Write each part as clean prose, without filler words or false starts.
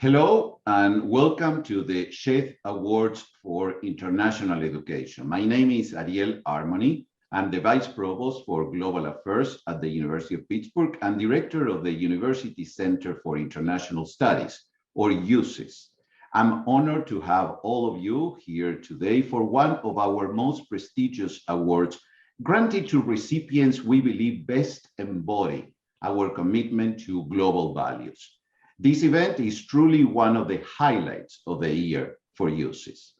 Hello and welcome to the Sheth Awards for International Education. My name is Dr Armani. I'm the Vice Provost for Global Affairs at the University of Pittsburgh and Director of the University Center for International Studies, or UCIS. I'm honored to have all of you here today for one of our most prestigious awards granted to recipients we believe best embody our commitment to global values. This event is truly one of the highlights of the year for UCIS.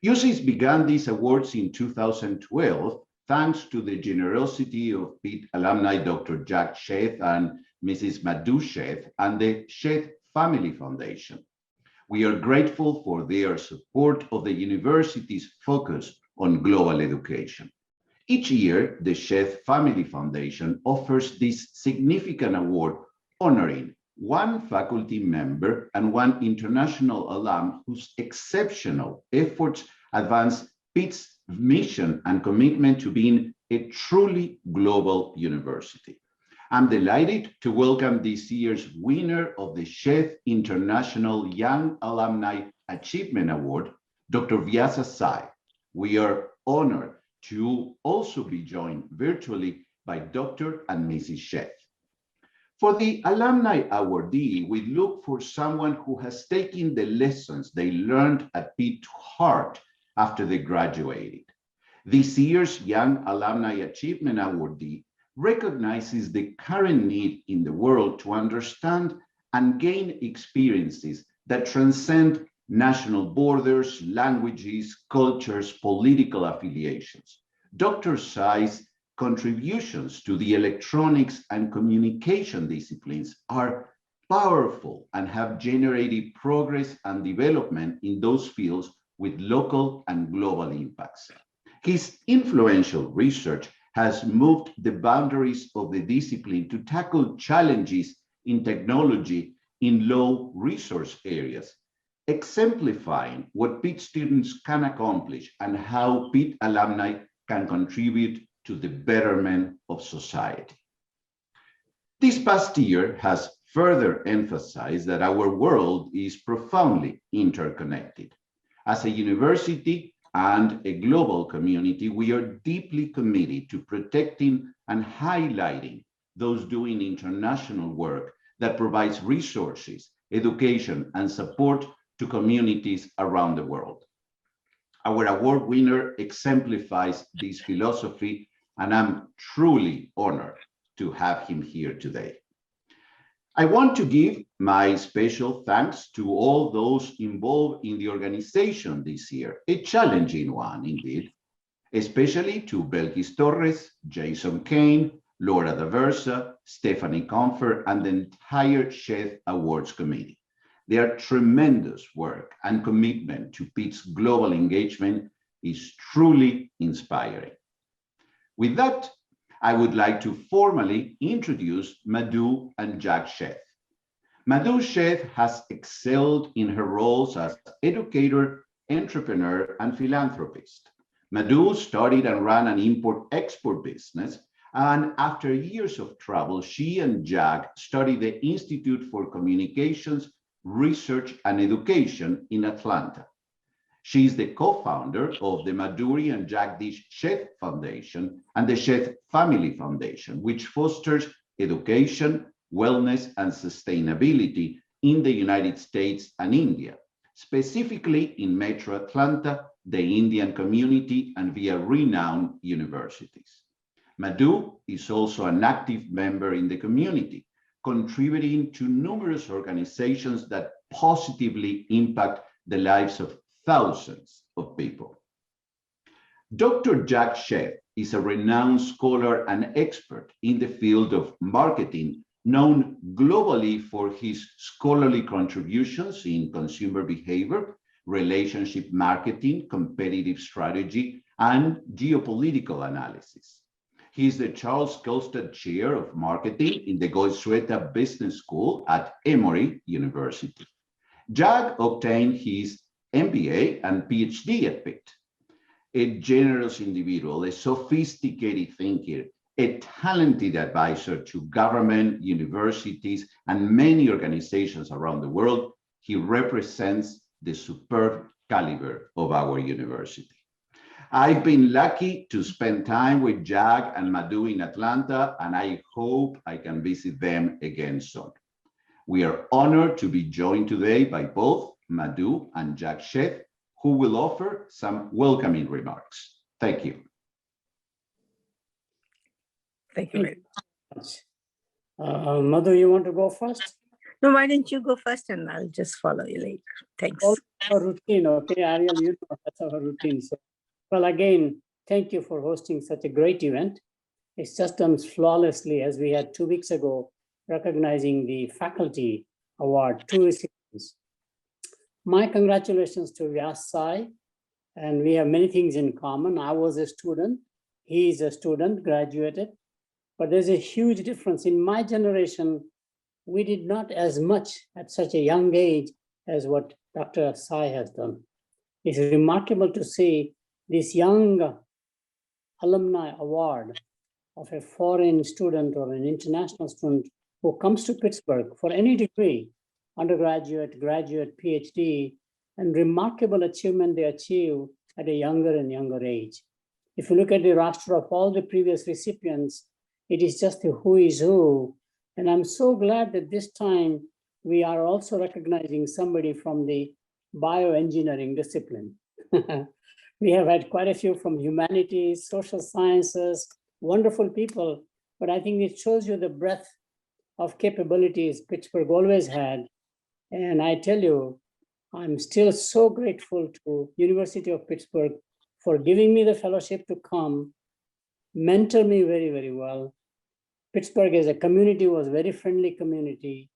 UCIS began these awards in 2012 thanks to the generosity of Pitt alumni Dr. Sheth and Mrs. Madhu Sheth and the Sheth Family Foundation. We are grateful for their support of the university's focus on global education. Each year, the Sheth Family Foundation offers this significant award honoring one faculty member and one international alum whose exceptional efforts advance Pitt's mission and commitment to being a truly global university. I'm delighted to welcome this year's winner of the Sheth International Young Alumni Achievement Award, Dr. Sai. We are honored to also be joined virtually by Dr. and Mrs. Sheth. For the alumni awardee, we look for someone who has taken the lessons they learned at Pitt to heart after they graduated. This year's Young Alumni Achievement Awardee recognizes the current need in the world to understand and gain experiences that transcend national borders, languages, cultures, political affiliations. Dr. Sai's contributions to the electronics and communication disciplines are powerful and have generated progress and development in those fields with local and global impacts. His influential research has moved the boundaries of the discipline to tackle challenges in technology in low resource areas, exemplifying what Pitt students can accomplish and how Pitt alumni can contribute to the betterment of society. This past year has further emphasized that our world is profoundly interconnected. As a university and a global community, we are deeply committed to protecting and highlighting those doing international work that provides resources, education, and support to communities around the world. Our award winner exemplifies this philosophy, and I'm truly honored to have him here today. I want to give my special thanks to all those involved in the organization this year, a challenging one indeed, especially to Dr Torres, Jason Kane, Laura Daversa, Stephanie Comfort, and the entire Sheth Awards Committee. Their tremendous work and commitment to Pitt's global engagement is truly inspiring. With that, I would like to formally introduce Madhu and Sheth. Madhu Sheth has excelled in her roles as educator, entrepreneur, and philanthropist. Madhu started and ran an import-export business, and after years of travel, she and Jack started the Institute for Communications, Research, and Education in Atlanta. She is the co-founder of the Madhuri and Jagdish Sheth Foundation and the Sheth Family Foundation, which fosters education, wellness, and sustainability in the United States and India, specifically in Metro Atlanta, the Indian community, and via renowned universities. Madhu is also an active member in the community, contributing to numerous organizations that positively impact the lives of thousands of people. Dr. Sheth is a renowned scholar and expert in the field of marketing, known globally for his scholarly contributions in consumer behavior, relationship marketing, competitive strategy, and geopolitical analysis. He is the Charles Colstead Chair of Marketing in the Goizueta Business School at Emory University. Jag obtained his MBA and PhD at Pitt. A generous individual, a sophisticated thinker, a talented advisor to government, universities, and many organizations around the world, he represents the superb caliber of our university. I've been lucky to spend time with Jack and Madhu in Atlanta, and I hope I can visit them again soon. We are honored to be joined today by both Madhu and Jack Sheth, who will offer some welcoming remarks. Thank you. Thank you very much. Madhu, you want to go first? No, why don't you go first and I'll just follow you later. Thanks. Our routine, okay, Ariel, you know that's our routine. So, well, again, thank you for hosting such a great event. It's just done flawlessly, as we had 2 weeks ago, recognizing the faculty award, 2 recipients. My congratulations to Dr Sai, and we have many things in common. I was a student, he's a student, graduated, but there's a huge difference. In my generation, we did not as much at such a young age as what Dr. Sai has done. It's remarkable to see this young alumni award of a foreign student or an international student who comes to Pittsburgh for any degree, undergraduate, graduate, PhD, and remarkable achievement they achieve at a younger and younger age. If you look at the roster of all the previous recipients, it is just the who is who. And I'm so glad that this time we are also recognizing somebody from the bioengineering discipline. We have had quite a few from humanities, social sciences, wonderful people, but I think it shows you the breadth of capabilities Pittsburgh always had. And I tell you, I'm still so grateful to University of Pittsburgh for giving me the fellowship to come, mentor me very, very well. Pittsburgh as a community was a very friendly community.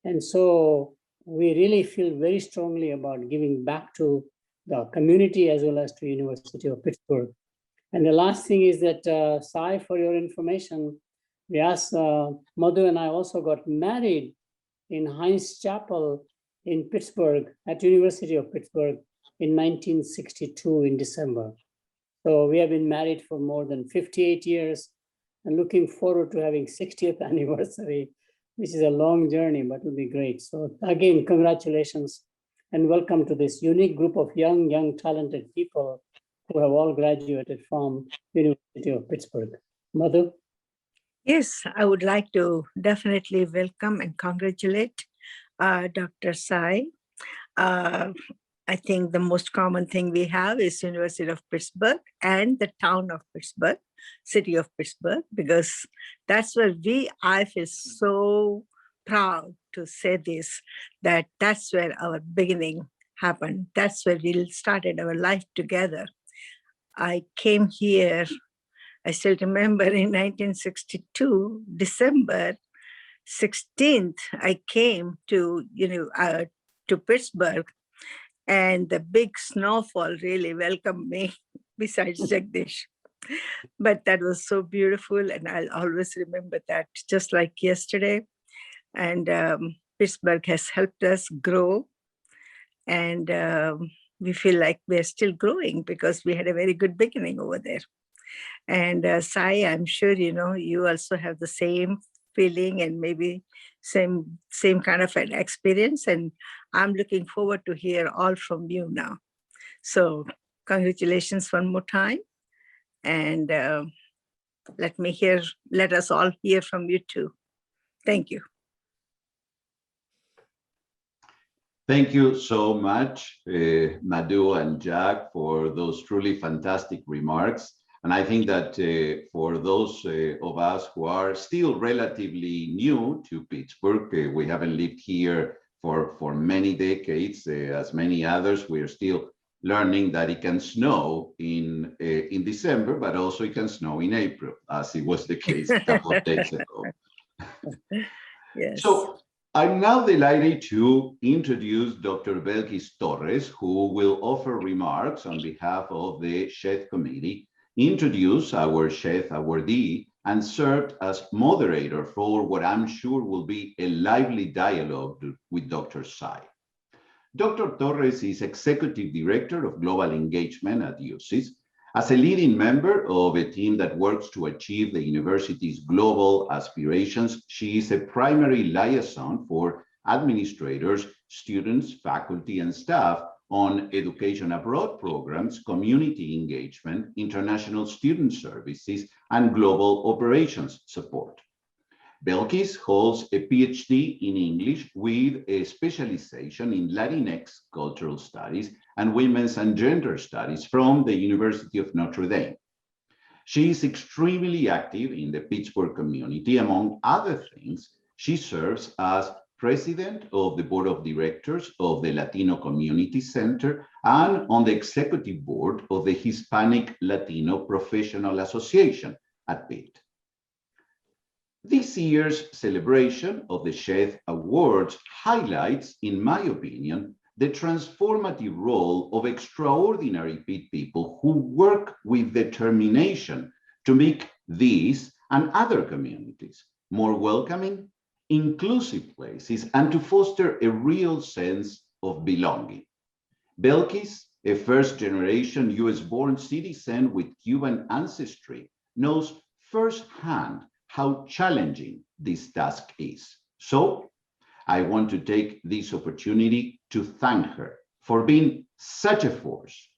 And so we really feel very strongly about giving back to the community as well as to University of Pittsburgh. And the last thing is that, Sai, for your information, we asked, Madhu and I also got married in Heinz Chapel in Pittsburgh at University of Pittsburgh in 1962 in December. So we have been married for more than 58 years and looking forward to having 60th anniversary, which is a long journey, but will be great. So again, congratulations and welcome to this unique group of young, talented people who have all graduated from University of Pittsburgh. Madhu? Yes, I would like to definitely welcome and congratulate Dr. Sai. I think the most common thing we have is University of Pittsburgh and the town of Pittsburgh, city of Pittsburgh, because that's where I feel so proud to say this, that that's where our beginning happened. That's where we started our life together. I came here, I still remember in 1962, December 16th, I came to, to Pittsburgh, and the big snowfall really welcomed me besides Jagdish. But that was so beautiful, and I'll always remember that just like yesterday. And Pittsburgh has helped us grow, and we feel like we're still growing because we had a very good beginning over there. And Sai, I'm sure you also have the same feeling and maybe same kind of an experience, and I'm looking forward to hear all from you now. So congratulations one more time, and let us all hear from you too. Thank you. Thank you so much, Madhu and Jack, for those truly fantastic remarks. And I think that for those of us who are still relatively new to Pittsburgh, we haven't lived here for many decades, as many others. We are still learning that it can snow in December, but also it can snow in April, as it was the case a couple of days ago. Yes. So I'm now delighted to introduce Dr. Torres, who will offer remarks on behalf of the Sheth Committee, introduce our Sheth awardee, and served as moderator for what I'm sure will be a lively dialogue with Dr. Sai. Dr. Torres is Executive Director of Global Engagement at UCIS. As a leading member of a team that works to achieve the university's global aspirations, she is a primary liaison for administrators, students, faculty, and staff on education abroad programs, community engagement, international student services, and global operations support. Belkis holds a PhD in English with a specialization in Latinx cultural studies and women's and gender studies from the University of Notre Dame. She is extremely active in the Pittsburgh community. Among other things, she serves as president of the board of directors of the Latino Community Center and on the executive board of the Hispanic Latino Professional Association at Pitt. This year's celebration of the Sheth Awards highlights, in my opinion, the transformative role of extraordinary Pitt people who work with determination to make these and other communities more welcoming, inclusive places, and to foster a real sense of belonging. Belkis, a first-generation US-born citizen with Cuban ancestry, knows firsthand how challenging this task is. So, I want to take this opportunity to thank her for being such a force,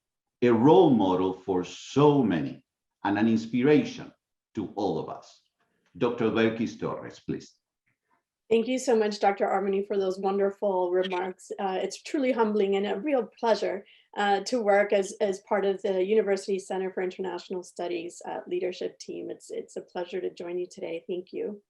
a role model for so many, and an inspiration to all of us. Dr. Belkis Torres, please. Thank you so much, Dr. Armani, for those wonderful remarks. It's truly humbling and a real pleasure to work as part of the University Center for International Studies leadership team. It's a pleasure to join you today. Thank you.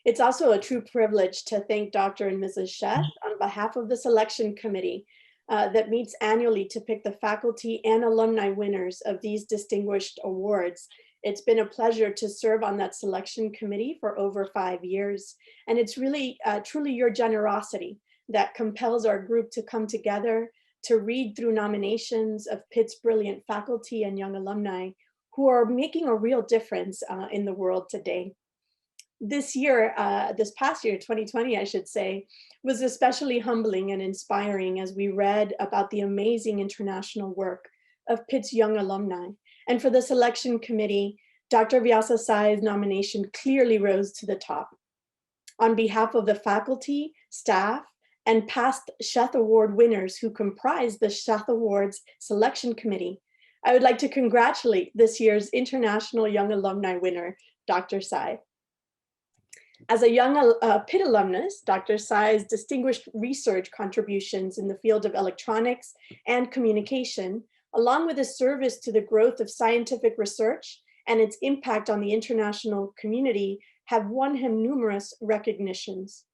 It's also a true privilege to thank Dr. and Mrs. Sheth on behalf of the selection committee that meets annually to pick the faculty and alumni winners of these distinguished awards. It's been a pleasure to serve on that selection committee for over 5 years. And it's really, truly your generosity that compels our group to come together to read through nominations of Pitt's brilliant faculty and young alumni who are making a real difference in the world today. This year, this past year, 2020, I should say, was especially humbling and inspiring as we read about the amazing international work of Pitt's young alumni. And for the selection committee, Dr. Sai's nomination clearly rose to the top. On behalf of the faculty, staff, and past Sheth Award winners who comprise the Sheth Awards selection committee, I would like to congratulate this year's International Young Alumni winner, Dr. Sai. As a young Pitt alumnus, Dr. Sai's distinguished research contributions in the field of electronics and communication, along with his service to the growth of scientific research and its impact on the international community, have won him numerous recognitions.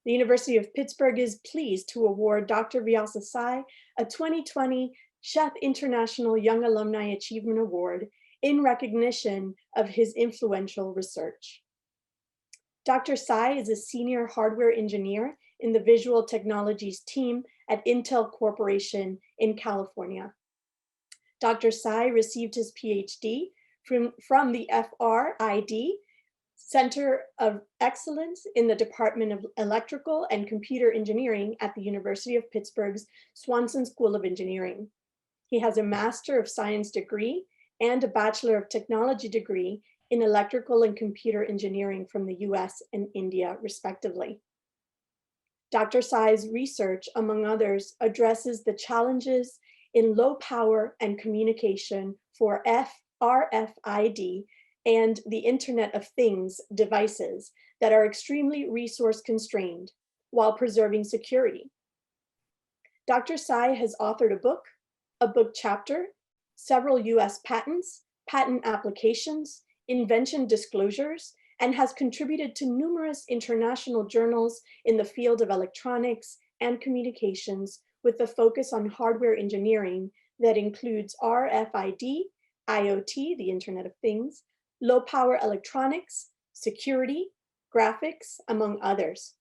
The University of Pittsburgh is pleased to award Dr. Sai a 2020 Sheth International Young Alumni Achievement Award in recognition of his influential research. Dr. Sai is a senior hardware engineer in the visual technologies team at Intel Corporation in California. Dr. Sai received his PhD from the FRID, Center of Excellence in the Department of Electrical and Computer Engineering at the University of Pittsburgh's Swanson School of Engineering. He has a Master of Science degree and a Bachelor of Technology degree in Electrical and Computer Engineering from the US and India, respectively. Dr. Sai's research, among others, addresses the challenges in low power and communication for RFID and the Internet of Things devices that are extremely resource constrained while preserving security. Dr. Sai has authored a book chapter, several US patents, patent applications, invention disclosures, and has contributed to numerous international journals in the field of electronics and communications with a focus on hardware engineering that includes RFID, IoT, the Internet of Things, low power electronics, security, graphics, among others.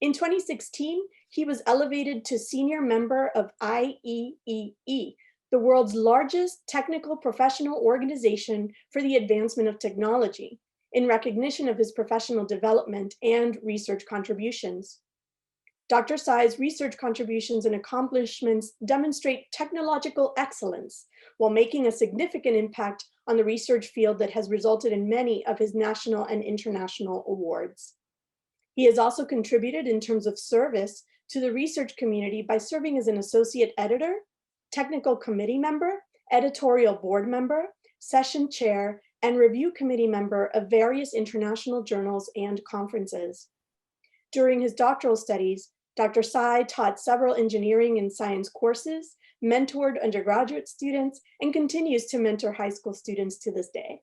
In 2016, he was elevated to senior member of IEEE, the world's largest technical professional organization for the advancement of technology, in recognition of his professional development and research contributions. Dr. Sai's research contributions and accomplishments demonstrate technological excellence while making a significant impact on the research field that has resulted in many of his national and international awards. He has also contributed in terms of service to the research community by serving as an associate editor, technical committee member, editorial board member, session chair, and review committee member of various international journals and conferences. During his doctoral studies, Dr. Sai taught several engineering and science courses, mentored undergraduate students, and continues to mentor high school students to this day.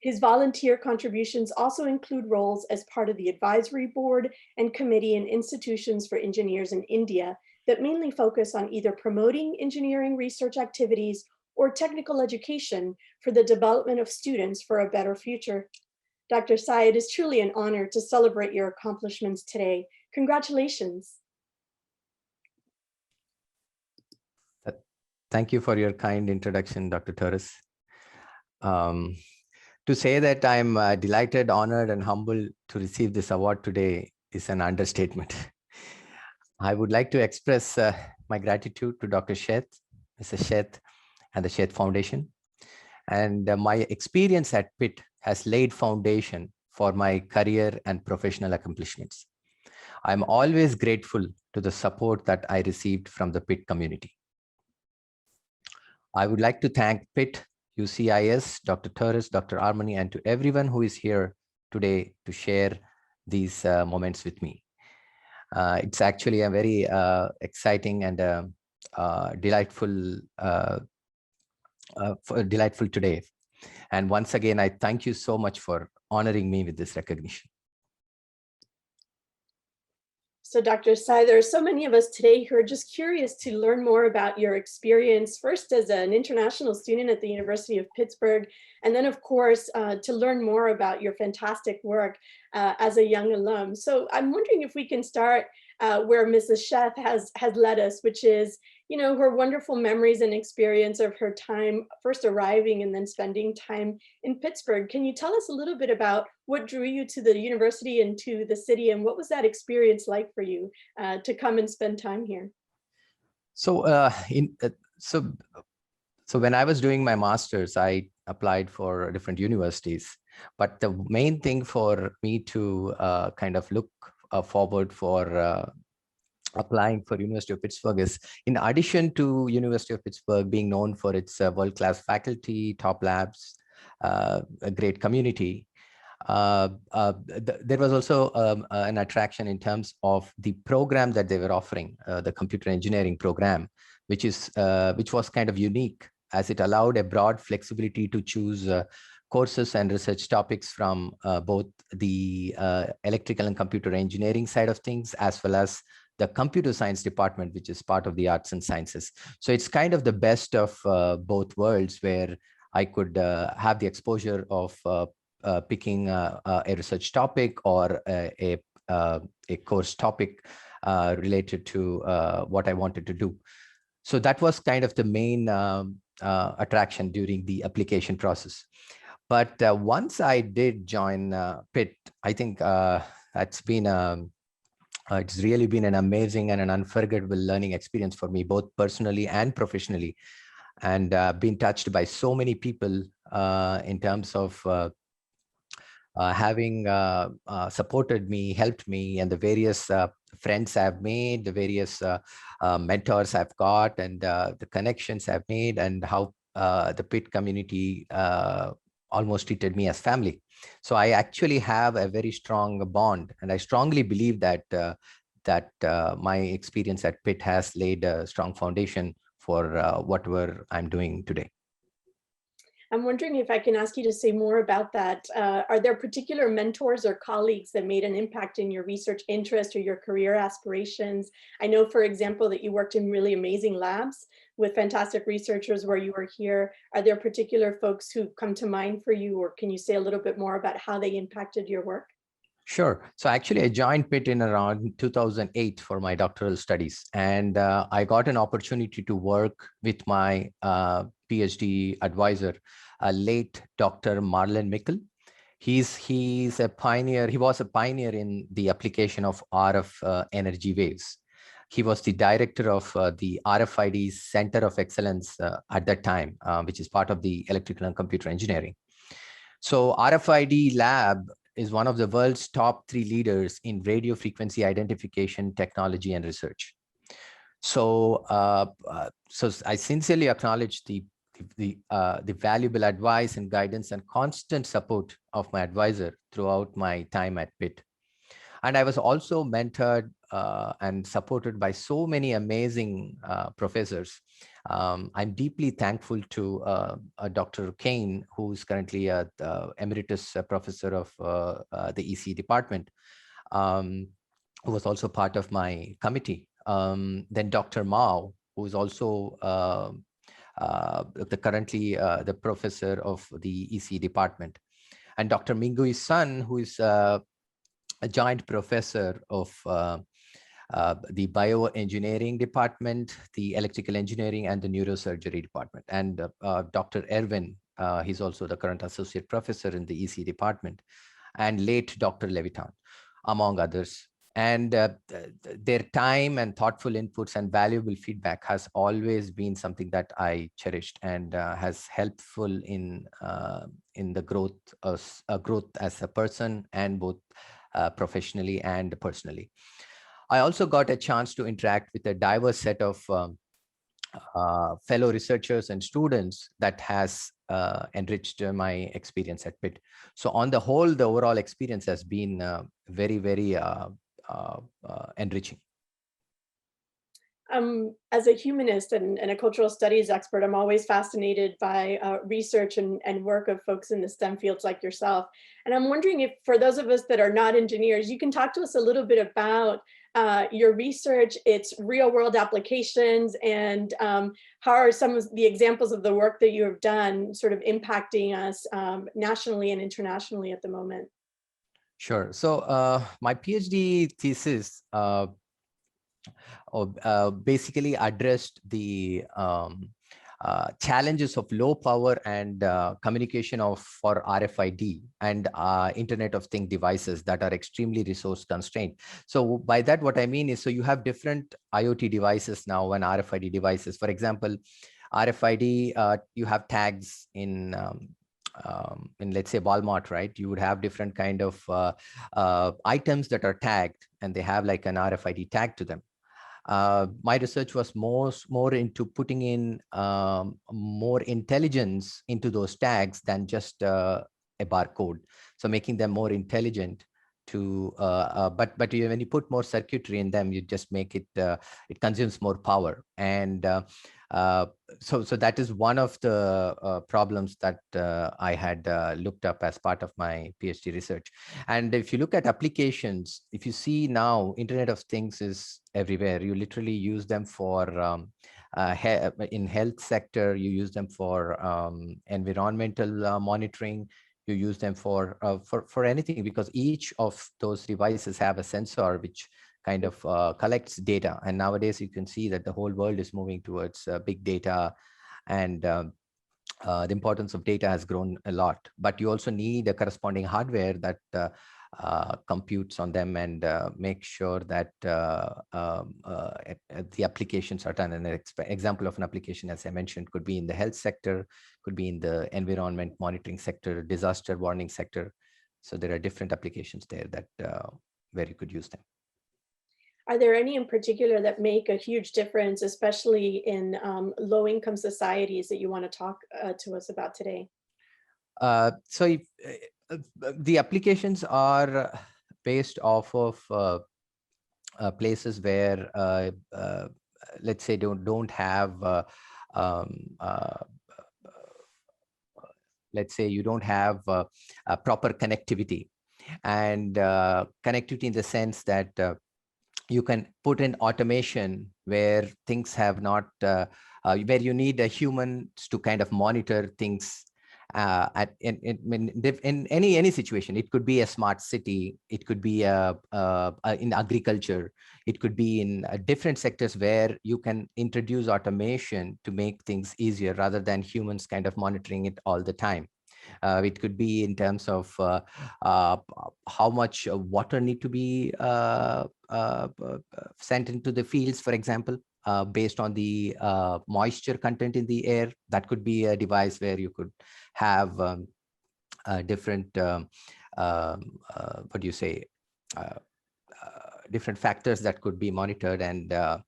His volunteer contributions also include roles as part of the advisory board and committee in institutions for engineers in India that mainly focus on either promoting engineering research activities or technical education for the development of students for a better future. Dr. Sai, it is truly an honor to celebrate your accomplishments today. Congratulations. Thank you for your kind introduction, Dr. Torres. To say that I'm delighted, honored, and humbled to receive this award today is an understatement. I would like to express my gratitude to Dr. Sheth, Mr. Sheth, and the Sheth Foundation. And my experience at Pitt has laid foundation for my career and professional accomplishments. I'm always grateful to the support that I received from the Pitt community. I would like to thank Pitt, UCIS, Dr. Torres, Dr. Armani, and to everyone who is here today to share these moments with me. It's actually a very exciting and delightful today. And once again, I thank you so much for honoring me with this recognition. So Dr. Sai, there are so many of us today who are just curious to learn more about your experience, first as an international student at the University of Pittsburgh, and then of course, to learn more about your fantastic work as a young alum. So I'm wondering if we can start where Mrs. Sheth has led us, which is, you know, her wonderful memories and experience of her time first arriving and then spending time in Pittsburgh. Can you tell us a little bit about what drew you to the university and to the city, and what was that experience like for you to come and spend time here? So, so when I was doing my master's, I applied for different universities, but the main thing for me to kind of look forward for applying for University of Pittsburgh is, in addition to University of Pittsburgh being known for its world-class faculty, top labs, a great community, there was also an attraction in terms of the program that they were offering, the computer engineering program, which was kind of unique, as it allowed a broad flexibility to choose courses and research topics from both the electrical and computer engineering side of things, as well as the computer science department, which is part of the arts and sciences. So it's kind of the best of both worlds, where I could have the exposure of picking a research topic or a course topic related to what I wanted to do. So that was kind of the main attraction during the application process. But once I did join Pitt, I think it's really been an amazing and an unforgettable learning experience for me, both personally and professionally, and been touched by so many people in terms of having supported me, helped me, and the various friends I've made, the various mentors I've got, and the connections I've made, and how the Pitt community almost treated me as family. So I actually have a very strong bond, and I strongly believe that my experience at Pitt has laid a strong foundation for whatever I'm doing today. I'm wondering if I can ask you to say more about that. Are there particular mentors or colleagues that made an impact in your research interest or your career aspirations? I know, for example, that you worked in really amazing labs with fantastic researchers where you were here. Are there particular folks who come to mind for you, or can you say a little bit more about how they impacted your work? Sure. So actually, I joined Pitt in around 2008 for my doctoral studies, and I got an opportunity to work with my PhD advisor, late Dr. Marlon Mikkel. He's a pioneer. He was a pioneer in the application of RF energy waves. He was the director of the RFID Center of Excellence at that time, which is part of the electrical and computer engineering. So RFID lab is one of the world's top 3 leaders in radio frequency identification technology and research. So, so I sincerely acknowledge the valuable advice and guidance and constant support of my advisor throughout my time at Pitt. And I was also mentored and supported by so many amazing professors. I'm deeply thankful to Dr. Kane, who is currently the emeritus professor of the EC department, who was also part of my committee. Then Dr. Mao, who is also currently the professor of the EC department, and Dr. Mingui's son, who is a joint professor of the bioengineering department, the electrical engineering, and the neurosurgery department. And Dr. Erwin, he's also the current associate professor in the EC department, and late Dr. Levitan, among others. And their time and thoughtful inputs and valuable feedback has always been something that I cherished and has helpful in the growth as a person, and both professionally and personally. I also got a chance to interact with a diverse set of fellow researchers and students that has enriched my experience at Pitt. So on the whole, the overall experience has been very, very enriching. As a humanist and a cultural studies expert, I'm always fascinated by research and work of folks in the STEM fields like yourself. And I'm wondering if, for those of us that are not engineers, you can talk to us a little bit about your research, its real world applications, and how are some of the examples of the work that you have done sort of impacting us nationally and internationally at the moment? Sure. So my PhD thesis basically addressed the challenges of low power and communication for RFID and Internet of Things devices that are extremely resource constrained. So by that, what I mean is, so you have different IoT devices now and RFID devices. For example, RFID, you have tags in let's say Walmart, right? You would have different kind of items that are tagged, and they have like an RFID tag to them. My research was more into putting in more intelligence into those tags than just a barcode. So making them more intelligent to, but when you put more circuitry in them, you just make it, it consumes more power. And so that is one of the problems that I had looked up as part of my PhD research. And if you look at applications, if you see now, Internet of Things is everywhere. You literally use them for in health sector, you use them for environmental monitoring. You use them for anything, because each of those devices have a sensor which kind of collects data. And nowadays you can see that the whole world is moving towards big data, and the importance of data has grown a lot. But you also need a corresponding hardware that computes on them and make sure that the applications are done. And an example of an application, as I mentioned, could be in the health sector, could be in the environment monitoring sector, disaster warning sector. So there are different applications there that where you could use them. Are there any in particular that make a huge difference, especially in low-income societies, that you want to talk to us about today? So if, the applications are based off of places where, let's say, don't have, let's say you don't have proper connectivity, and connectivity in the sense that you can put in automation where things have not, where you need a human to kind of monitor things in any situation. It could be a smart city, it could be in agriculture, it could be in different sectors where you can introduce automation to make things easier rather than humans kind of monitoring it all the time. It could be in terms of how much water need to be sent into the fields, for example, based on the moisture content in the air. That could be a device where you could have different what do you say, different factors that could be monitored and done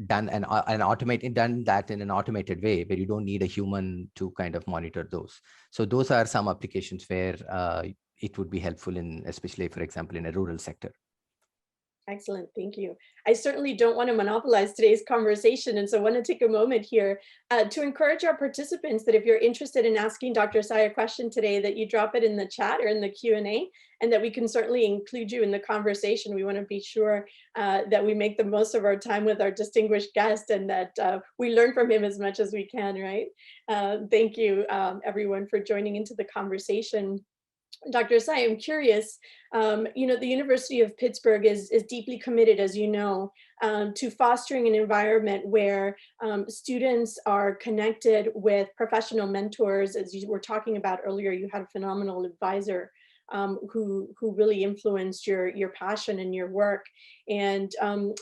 that in an automated way, where you don't need a human to kind of monitor those. So those are some applications where it would be helpful in, especially for example, in a rural sector. Excellent, thank you. I certainly don't want to monopolize today's conversation, and so I want to take a moment here to encourage our participants that if you're interested in asking Dr. Sai a question today, that you drop it in the chat or in the Q&A, and that we can certainly include you in the conversation. We want to be sure that we make the most of our time with our distinguished guest, and that we learn from him as much as we can, right? Thank you, everyone, for joining into the conversation. Dr. Sai, I'm curious, you know, the University of Pittsburgh is deeply committed, as you know, to fostering an environment where students are connected with professional mentors. As you were talking about earlier, you had a phenomenal advisor who really influenced your passion and your work. And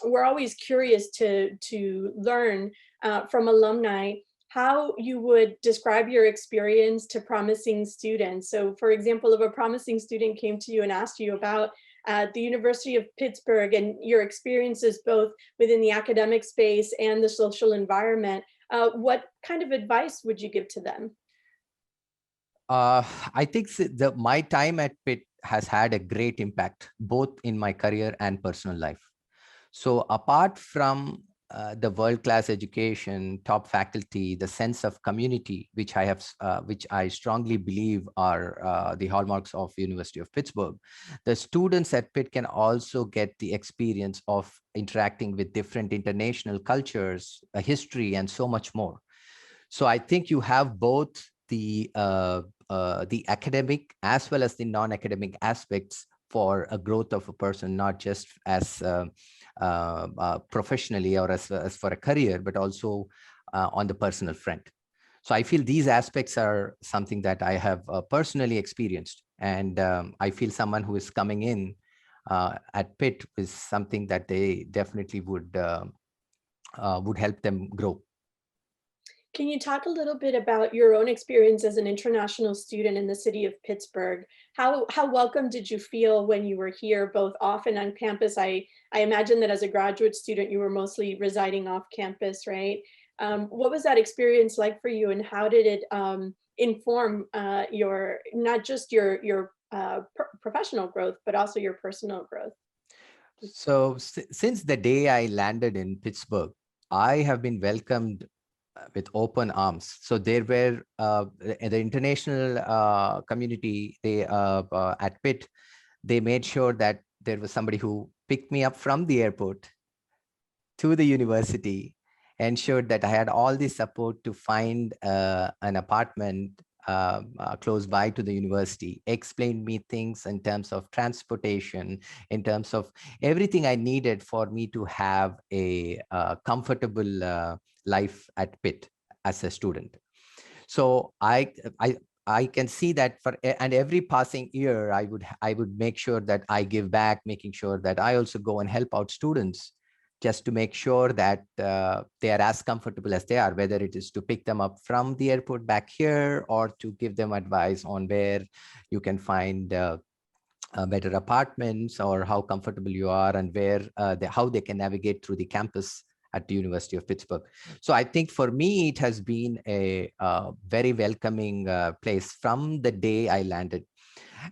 we're always curious to learn from alumni how you would describe your experience to promising students. So for example, if a promising student came to you and asked you about the University of Pittsburgh and your experiences both within the academic space and the social environment, what kind of advice would you give to them? I think my time at Pitt has had a great impact, both in my career and personal life. So apart from the world-class education, top faculty, the sense of community, which I strongly believe are the hallmarks of University of Pittsburgh, the students at Pitt can also get the experience of interacting with different international cultures, history, and so much more. So I think you have both the academic as well as the non-academic aspects for a growth of a person, not just as professionally or as for a career, but also on the personal front. So I feel these aspects are something that I have personally experienced, and I feel someone who is coming in at Pitt is something that they definitely would help them grow. Can you talk a little bit about your own experience as an international student in the city of Pittsburgh? How welcome did you feel when you were here, both off and on campus? I imagine that as a graduate student, you were mostly residing off campus, right? What was that experience like for you, and how did it inform your, not just your professional growth, but also your personal growth? So since the day I landed in Pittsburgh, I have been welcomed with open arms. So there were the international community, they at Pitt, they made sure that there was somebody who picked me up from the airport to the university, ensured that I had all the support to find an apartment close by to the university, explained me things in terms of transportation, in terms of everything I needed for me to have a comfortable life at Pitt as a student. So I can see that and every passing year, I would make sure that I give back, making sure that I also go and help out students, just to make sure that they are as comfortable as they are, whether it is to pick them up from the airport back here or to give them advice on where you can find better apartments, or how comfortable you are, and where how they can navigate through the campus at the University of Pittsburgh. So I think for me, it has been a very welcoming place from the day I landed.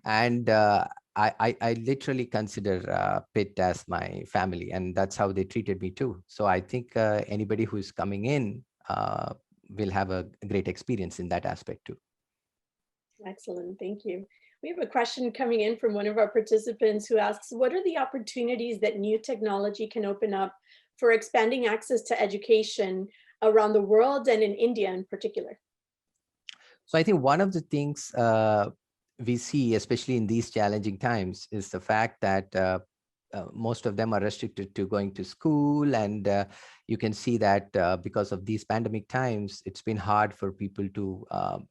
And I literally consider Pitt as my family, and that's how they treated me too. So I think anybody who's coming in will have a great experience in that aspect too. Excellent, thank you. We have a question coming in from one of our participants who asks, what are the opportunities that new technology can open up for expanding access to education around the world and in India in particular? So I think one of the things we see, especially in these challenging times, is the fact that most of them are restricted to going to school, and you can see that because of these pandemic times, it's been hard for people to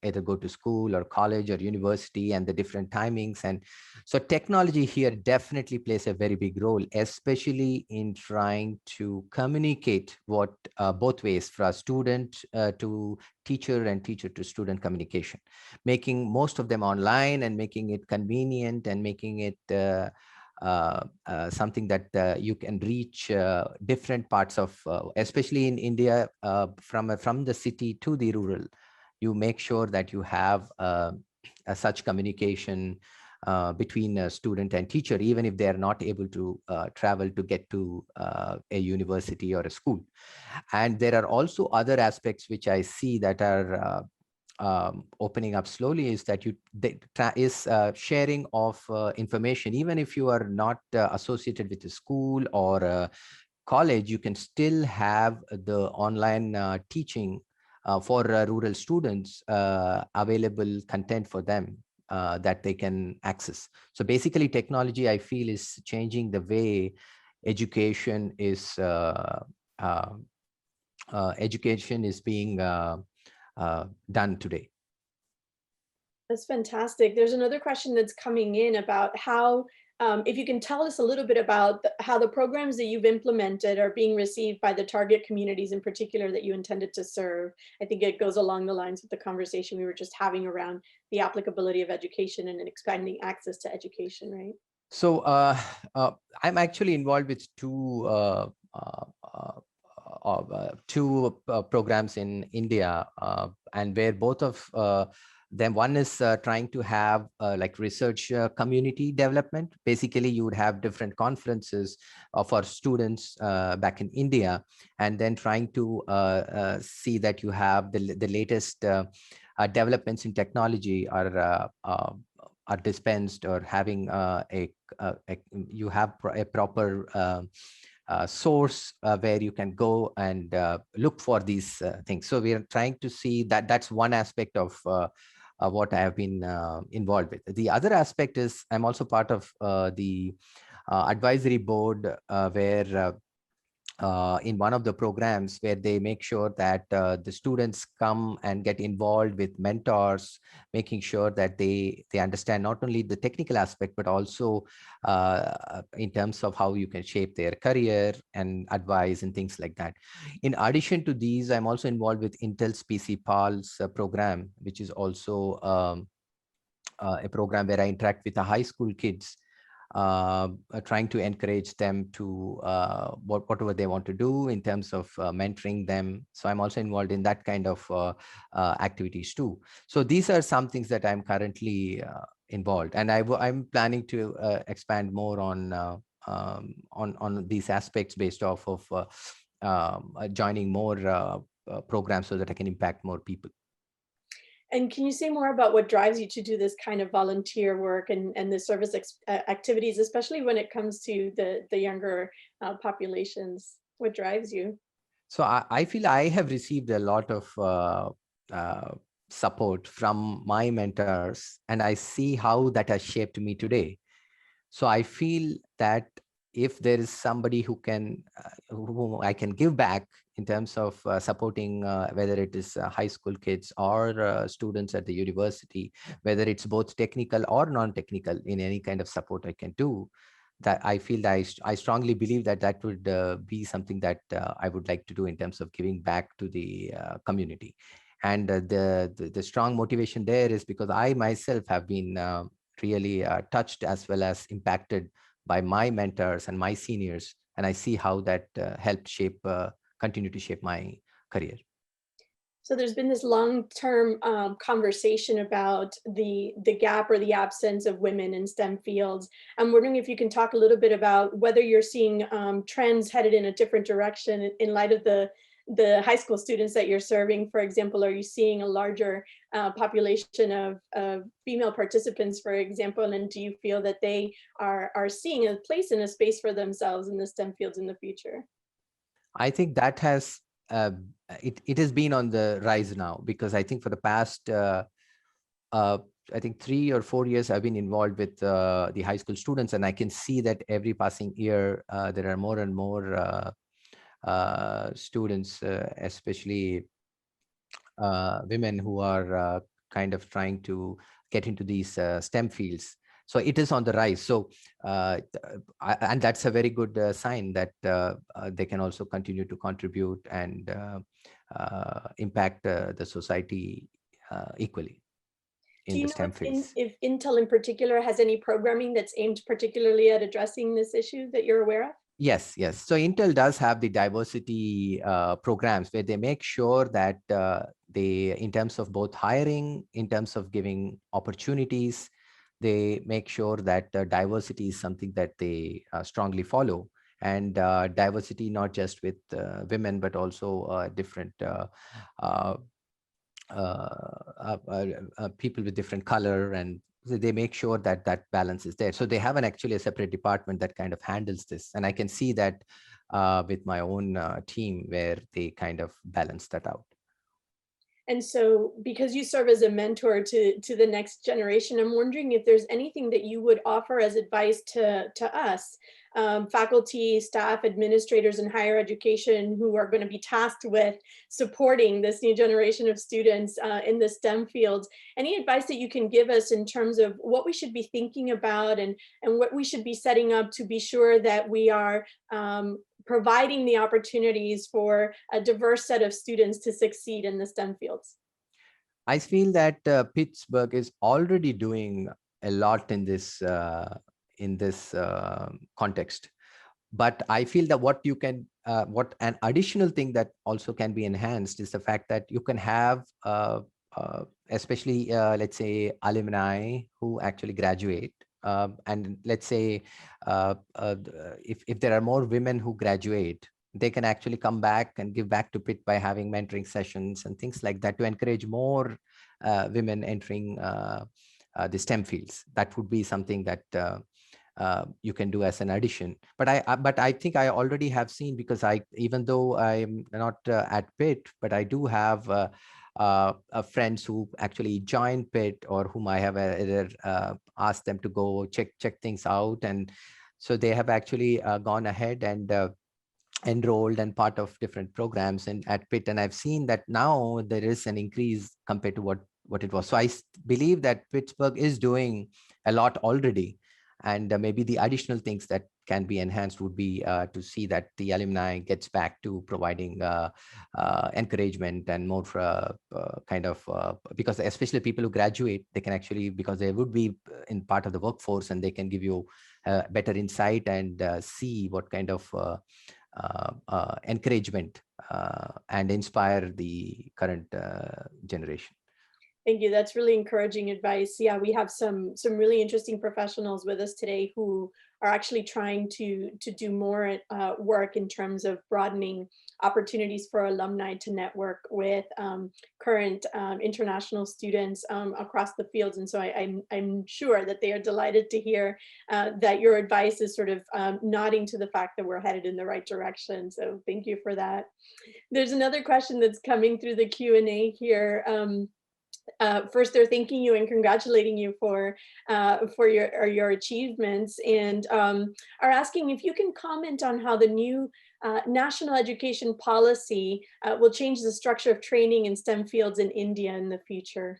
either go to school or college or university, and the different timings. And so technology here definitely plays a very big role, especially in trying to communicate what both ways, for a student to teacher and teacher to student communication, making most of them online and making it convenient and making it something that you can reach different parts of, especially in India, from the city to the rural. You make sure that you have such communication between a student and teacher, even if they are not able to travel to get to a university or a school. And there are also other aspects which I see that are opening up slowly, is that sharing of information. Even if you are not associated with a school or a college, you can still have the online teaching for rural students, available content for them that they can access. So basically, technology, I feel, is changing the way education is being done today. That's fantastic. There's another question that's coming in about how, if you can tell us a little bit about how the programs that you've implemented are being received by the target communities in particular that you intended to serve. I think it goes along the lines of the conversation we were just having around the applicability of education and expanding access to education, right? So I'm actually involved with two programs in India, and where both of them, one is trying to have like research community development. Basically, you would have different conferences for students back in India, and then trying to see that you have the latest developments in technology are dispensed, or having you have a proper source where you can go and look for these things. So we are trying to see that. That's one aspect of what I have been involved with. The other aspect is I'm also part of the advisory board, where in one of the programs, where they make sure that the students come and get involved with mentors, making sure that they understand not only the technical aspect, but also in terms of how you can shape their career and advice and things like that. In addition to these, I'm also involved with Intel's PC Pals program, which is also a program where I interact with the high school kids, trying to encourage them to whatever they want to do in terms of mentoring them. So I'm also involved in that kind of activities too. So these are some things that I'm currently involved, and I'm planning to expand more on these aspects based off of joining more programs so that I can impact more people. And can you say more about what drives you to do this kind of volunteer work and the service activities, especially when it comes to the younger populations? What drives you? So I feel I have received a lot of support from my mentors, and I see how that has shaped me today. So I feel that if there is somebody who whom I can give back in terms of supporting, whether it is high school kids or students at the university, whether it's both technical or non-technical, in any kind of support I can do, that I feel that I strongly believe that that would be something that I would like to do in terms of giving back to the community. And the strong motivation there is because I myself have been really touched as well as impacted by my mentors and my seniors, and I see how that helped continue to shape my career. So there's been this long-term conversation about the gap or the absence of women in STEM fields. I'm wondering if you can talk a little bit about whether you're seeing trends headed in a different direction in light of the high school students that you're serving. For example, are you seeing a larger population of female participants, for example, and do you feel that they are seeing a place in a space for themselves in the STEM fields in the future? I think that has it has been on the rise now, because I think for the past I think 3 or 4 years I've been involved with the high school students, and I can see that every passing year there are more and more students, especially women, who are kind of trying to get into these STEM fields. So it is on the rise. So and that's a very good sign that they can also continue to contribute and impact the society equally Do in you the know STEM fields. if Intel in particular has any programming that's aimed particularly at addressing this issue that you're aware of? Yes, yes. So Intel does have the diversity programs where they make sure that they, in terms of both hiring, in terms of giving opportunities, they make sure that diversity is something that they strongly follow. And diversity, not just with women, but also different people with different color, and they make sure that that balance is there. So they have actually a separate department that kind of handles this. And I can see that with my own team, where they kind of balance that out. And so because you serve as a mentor to the next generation, I'm wondering if there's anything that you would offer as advice to us, faculty, staff, administrators in higher education who are going to be tasked with supporting this new generation of students in the STEM fields. Any advice that you can give us in terms of what we should be thinking about and what we should be setting up to be sure that we are providing the opportunities for a diverse set of students to succeed in the STEM fields? I feel that Pittsburgh is already doing a lot in this context. But I feel that what an additional thing that also can be enhanced is the fact that you can have, especially let's say alumni who actually graduate. And let's say if there are more women who graduate, they can actually come back and give back to Pitt by having mentoring sessions and things like that to encourage more women entering the STEM fields. That would be something that you can do as an addition. But I think I already have seen, because even though I'm not at Pitt, but I do have friends who actually joined Pitt, or whom I have either asked them to go check things out, and so they have actually gone ahead and enrolled and part of different programs at Pitt. And I've seen that now there is an increase compared to what it was. So I believe that Pittsburgh is doing a lot already. And maybe the additional things that can be enhanced would be to see that the alumni gets back to providing encouragement and more because especially people who graduate, they can actually, because they would be in part of the workforce, and they can give you better insight and see what kind of encouragement and inspire the current generation. Thank you. That's really encouraging advice. Yeah, we have some really interesting professionals with us today who are actually trying to do more work in terms of broadening opportunities for alumni to network with current international students across the fields. And so I'm sure that they are delighted to hear that your advice is sort of nodding to the fact that we're headed in the right direction. So thank you for that. There's another question that's coming through the Q&A here. First, they're thanking you and congratulating you for your achievements, and are asking if you can comment on how the new national education policy will change the structure of training in STEM fields in India in the future.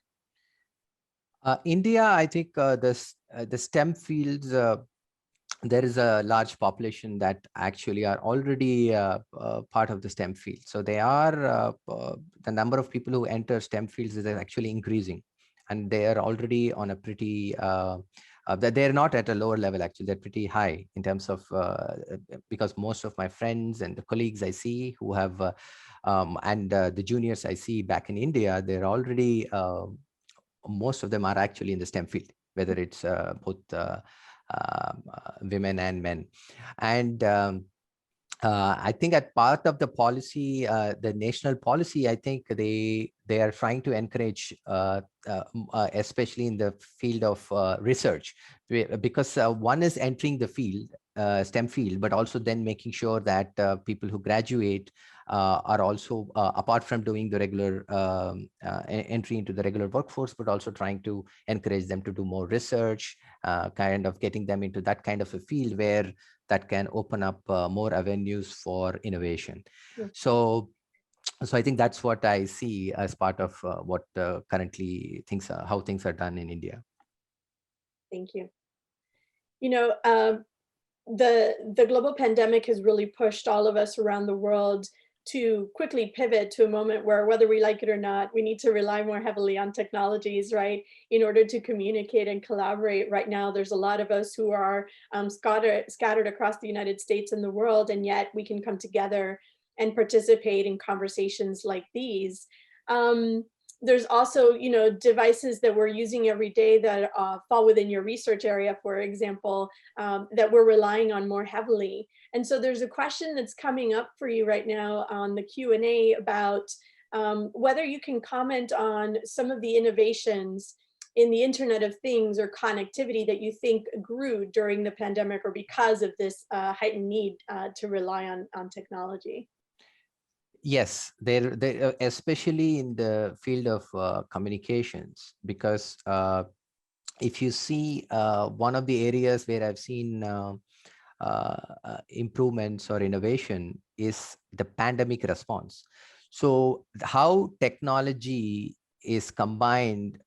India, I think the STEM fields, there is a large population that actually are already part of the STEM field. So they are, the number of people who enter STEM fields is actually increasing. And they are already on a pretty, they're not at a lower level, actually. They're pretty high in terms of, because most of my friends and the colleagues I see who have, and the juniors I see back in India, they're already, most of them are actually in the STEM field, whether it's both women and men. And I think at part of the policy, the national policy, I think they are trying to encourage, especially in the field of research, because one is entering the field STEM field, but also then making sure that people who graduate are also, apart from doing the regular entry into the regular workforce, but also trying to encourage them to do more research, kind of getting them into that kind of a field where that can open up more avenues for innovation. Yeah. So I think that's what I see as part of what currently how things are done in India. Thank you. You know, the global pandemic has really pushed all of us around the world to quickly pivot to a moment where, whether we like it or not, we need to rely more heavily on technologies, right, in order to communicate and collaborate. Right now, there's a lot of us who are scattered across the United States and the world, and yet we can come together and participate in conversations like these. There's also, you know, devices that we're using every day that fall within your research area, for example, that we're relying on more heavily. And so there's a question that's coming up for you right now on the Q&A about whether you can comment on some of the innovations in the Internet of Things or connectivity that you think grew during the pandemic or because of this heightened need to rely on technology. Yes, there, especially in the field of communications, because if you see one of the areas where I've seen improvements or innovation is the pandemic response. So how technology is combined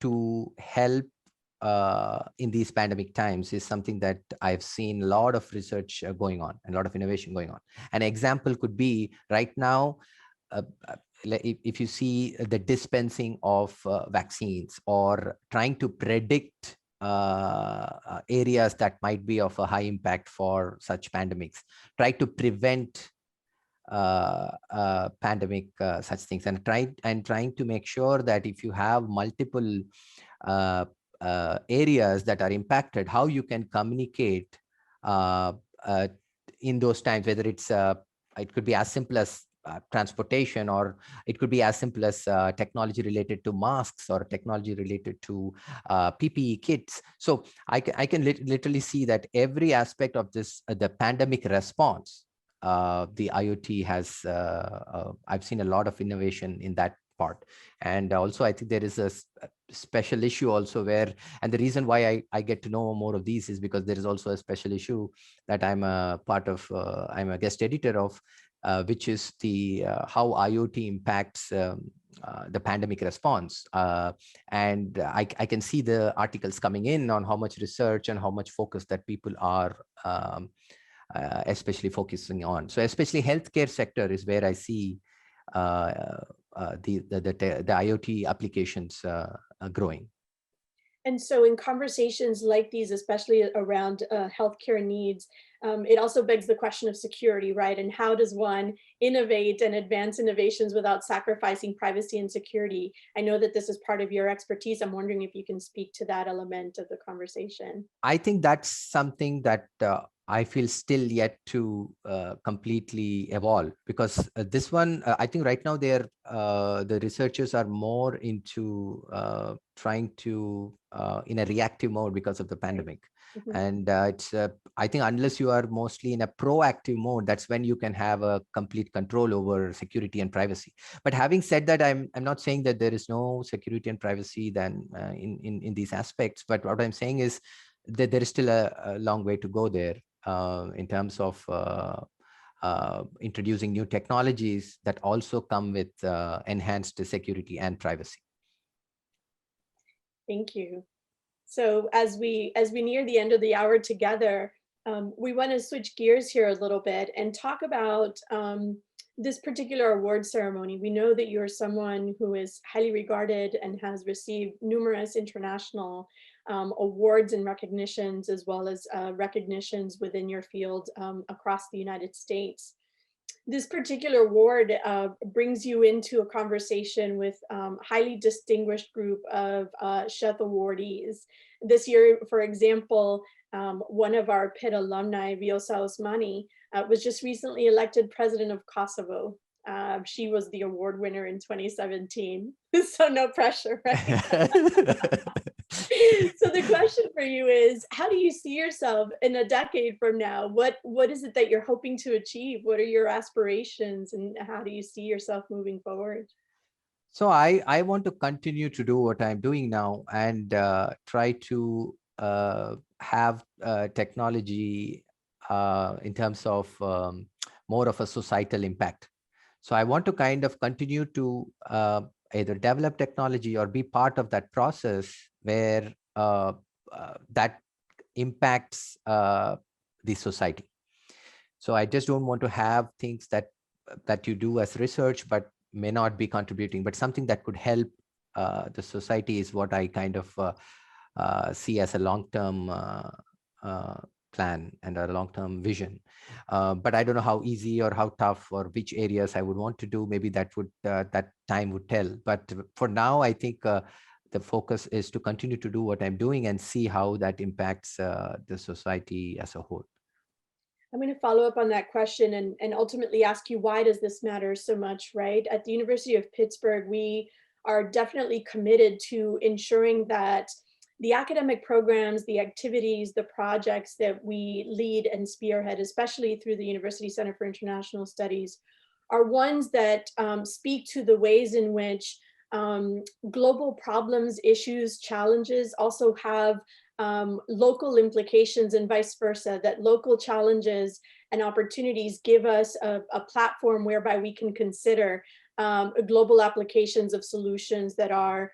to help in these pandemic times is something that I've seen a lot of research going on and a lot of innovation going on. An example could be right now, if you see the dispensing of vaccines or trying to predict areas that might be of a high impact for such pandemics, try to prevent pandemic such things, and trying to make sure that if you have multiple areas that are impacted, how you can communicate in those times, whether it's it could be as simple as transportation, or it could be as simple as technology related to masks or technology related to PPE kits. So I can literally see that every aspect of this, the pandemic response, the IoT has, I've seen a lot of innovation in that part. And also I think there is a special issue also where, and the reason why I get to know more of these is because there is also a special issue that I'm a part of, I'm a guest editor of, which is the how IoT impacts the pandemic response. And I can see the articles coming in on how much research and how much focus that people are especially focusing on. So especially healthcare sector is where I see the IoT applications growing. And so in conversations like these, especially around healthcare needs, it also begs the question of security, right? And how does one innovate and advance innovations without sacrificing privacy and security? I know that this is part of your expertise. I'm wondering if you can speak to that element of the conversation. I think that's something that I feel still yet to completely evolve, because this one, I think right now the researchers are more into trying to in a reactive mode because of the pandemic. Mm-hmm. And it's I think unless you are mostly in a proactive mode, that's when you can have a complete control over security and privacy. But having said that, I'm not saying that there is no security and privacy then in these aspects. But what I'm saying is that there is still a long way to go there in terms of introducing new technologies that also come with enhanced security and privacy. Thank you. So as we near the end of the hour together, we want to switch gears here a little bit and talk about this particular award ceremony. We know that you're someone who is highly regarded and has received numerous international awards and recognitions, as well as recognitions within your field across the United States. This particular award brings you into a conversation with highly distinguished group of Sheth awardees. This year, for example, one of our Pitt alumni, Dr Armani, was just recently elected president of Kosovo. She was the award winner in 2017, so no pressure, right? So the question for you is, how do you see yourself in a decade from now? What is it that you're hoping to achieve? What are your aspirations, and how do you see yourself moving forward? So I want to continue to do what I'm doing now and try to have technology in terms of more of a societal impact. So I want to kind of continue to either develop technology or be part of that process where that impacts the society. So I just don't want to have things that you do as research, but may not be contributing, but something that could help the society is what I kind of see as a long-term plan and a long-term vision. But I don't know how easy or how tough or which areas I would want to do. Maybe that time would tell. But for now, I think the focus is to continue to do what I'm doing and see how that impacts the society as a whole. I'm going to follow up on that question and ultimately ask you, why does this matter so much, right? At the University of Pittsburgh, we are definitely committed to ensuring that the academic programs, the activities, the projects that we lead and spearhead, especially through the University Center for International Studies, are ones that speak to the ways in which global problems, issues, challenges also have local implications, and vice versa, that local challenges and opportunities give us a platform whereby we can consider global applications of solutions that are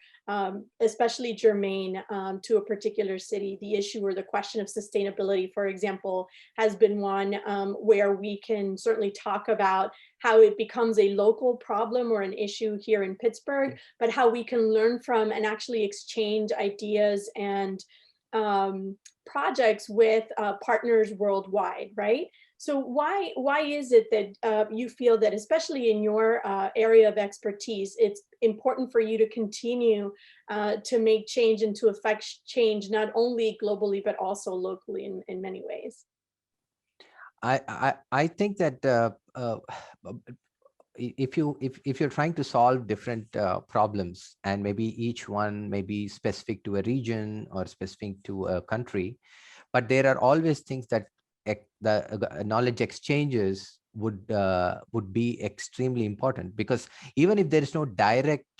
especially germane to a particular city. The issue or the question of sustainability, for example, has been one where we can certainly talk about how it becomes a local problem or an issue here in Pittsburgh, but how we can learn from and actually exchange ideas and projects with partners worldwide, right? So why is it that you feel that, especially in your area of expertise, it's important for you to continue to make change and to affect change not only globally but also locally in many ways? I think that if you're trying to solve different problems, and maybe each one may be specific to a region or specific to a country, but there are always things that the knowledge exchanges would be extremely important, because even if there is no direct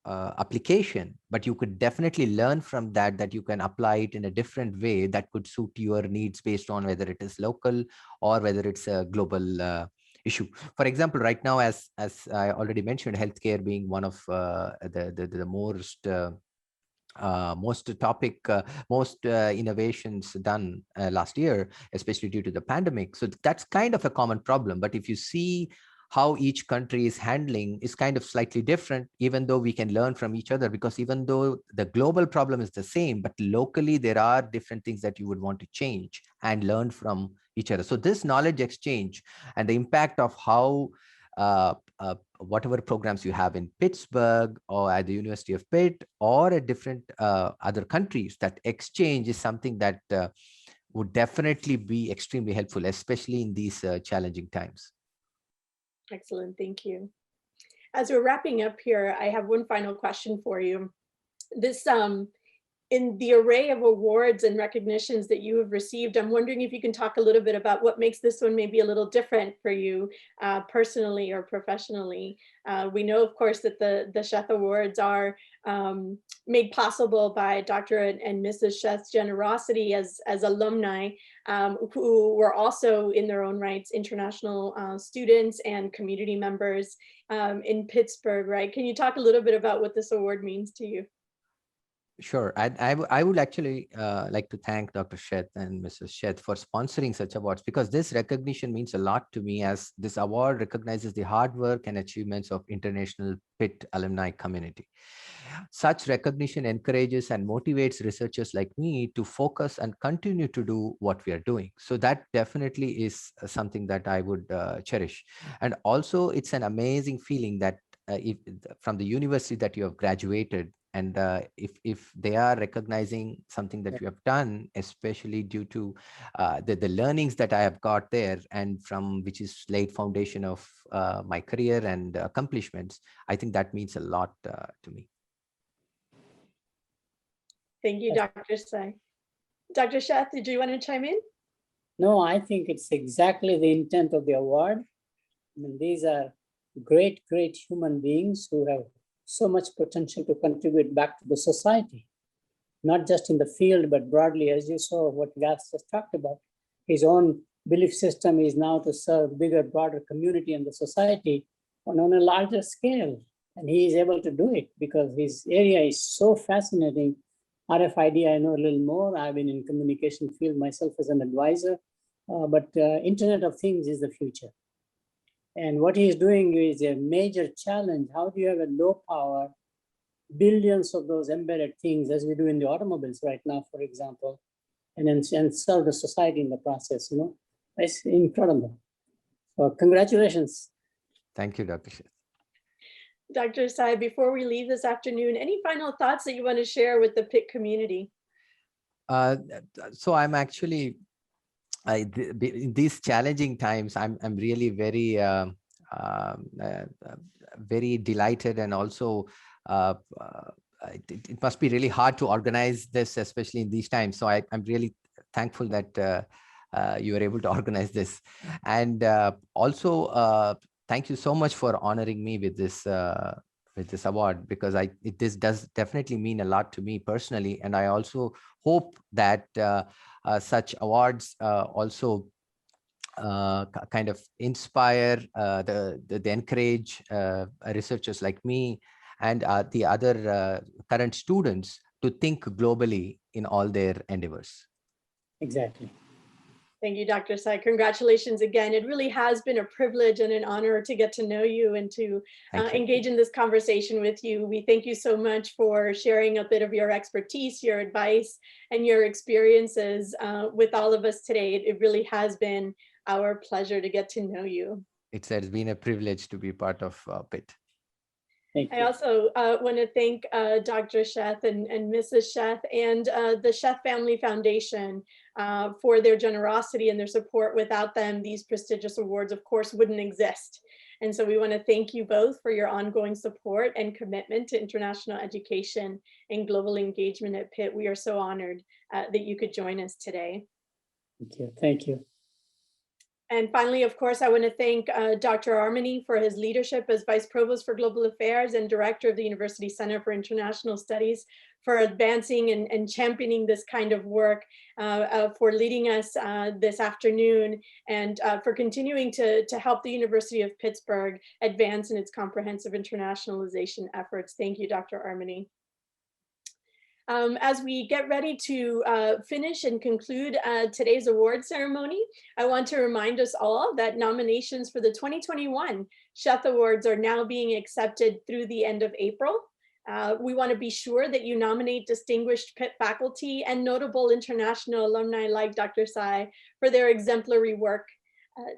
application, but you could definitely learn from that you can apply it in a different way that could suit your needs based on whether it is local or whether it's a global issue. For example, right now, as I already mentioned, healthcare being one of the most innovations done last year, especially due to the pandemic. So that's kind of a common problem. But if you see how each country is handling is kind of slightly different, even though we can learn from each other, because even though the global problem is the same, but locally there are different things that you would want to change and learn from each other. So this knowledge exchange and the impact of how whatever programs you have in Pittsburgh or at the University of Pitt or at different other countries, that exchange is something that would definitely be extremely helpful, especially in these challenging times. Excellent, thank you. As we're wrapping up here, I have one final question for you. This in the array of awards and recognitions that you have received, I'm wondering if you can talk a little bit about what makes this one maybe a little different for you personally or professionally. We know, of course, that the Sheth Awards are made possible by Dr. and Mrs. Sheth's generosity as alumni who were also in their own rights international students and community members in Pittsburgh, right? Can you talk a little bit about what this award means to you? Sure. I would actually like to thank Dr. Sheth and Mrs. Sheth for sponsoring such awards, because this recognition means a lot to me, as this award recognizes the hard work and achievements of international Pitt alumni community. Such recognition encourages and motivates researchers like me to focus and continue to do what we are doing. So that definitely is something that I would cherish. And also, it's an amazing feeling that from the university that you have graduated, and if they are recognizing something that you have done, especially due to the learnings that I have got there, and from which is laid foundation of my career and accomplishments, I think that means a lot to me. Thank you, Dr. Sai. Dr. Sheth, did you want to chime in? No, I think it's exactly the intent of the award. I mean, these are great, great human beings who have so much potential to contribute back to the society, not just in the field, but broadly, as you saw what Gas just talked about. His own belief system is now to serve bigger, broader community and the society on a larger scale. And he is able to do it because his area is so fascinating. RFID, I know a little more. I've been in communication field myself as an advisor, but Internet of Things is the future. And what he is doing is a major challenge. How do you have a low power, billions of those embedded things as we do in the automobiles right now, for example, and then serve the society in the process, you know? It's incredible. So congratulations. Thank you, Dr. Sheth. Dr. Sai, before we leave this afternoon, any final thoughts that you want to share with the Pitt community? So I'm actually, in these challenging times, I'm really very, very delighted, and also it must be really hard to organize this, especially in these times. So I'm really thankful that you were able to organize this, and also thank you so much for honoring me with this award, because this does definitely mean a lot to me personally, and I also hope that such awards also kind of inspire, the encourage researchers like me and the other current students to think globally in all their endeavors. Exactly. Thank you, Dr. Sai. Congratulations again. It really has been a privilege and an honor to get to know you and to engage in this conversation with you. We thank you so much for sharing a bit of your expertise, your advice, and your experiences with all of us today. It really has been our pleasure to get to know you. It's been a privilege to be part of Pitt. I also want to thank Dr. Sheth and Mrs. Sheth and the Sheth Family Foundation for their generosity and their support. Without them, these prestigious awards, of course, wouldn't exist. And so we want to thank you both for your ongoing support and commitment to international education and global engagement at Pitt. We are so honored that you could join us today. Thank you. Thank you. And finally, of course, I want to thank Dr. Armani for his leadership as Vice Provost for Global Affairs and Director of the University Center for International Studies, for advancing and championing this kind of work, for leading us this afternoon, and for continuing to help the University of Pittsburgh advance in its comprehensive internationalization efforts. Thank you, Dr. Armani. As we get ready to finish and conclude today's award ceremony, I want to remind us all that nominations for the 2021 Sheth Awards are now being accepted through the end of April. We want to be sure that you nominate distinguished Pitt faculty and notable international alumni like Dr. Sai for their exemplary work.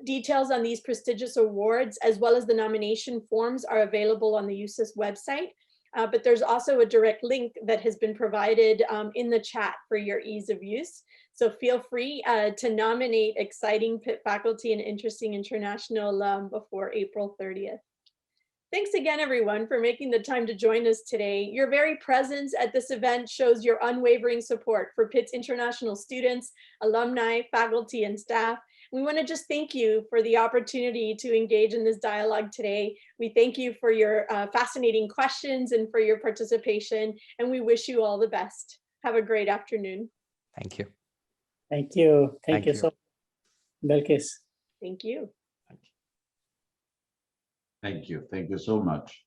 Details on these prestigious awards, as well as the nomination forms, are available on the USIS website. But there's also a direct link that has been provided in the chat for your ease of use. So feel free to nominate exciting Pitt faculty and interesting international alum before April 30th. Thanks again, everyone, for making the time to join us today. Your very presence at this event shows your unwavering support for Pitt's international students, alumni, faculty, and staff. We want to just thank you for the opportunity to engage in this dialogue today. We thank you for your fascinating questions and for your participation, and we wish you all the best. Have a great afternoon. Thank you. Thank you. Thank you so much, Belkis. Thank you. Thank you. Thank you so much.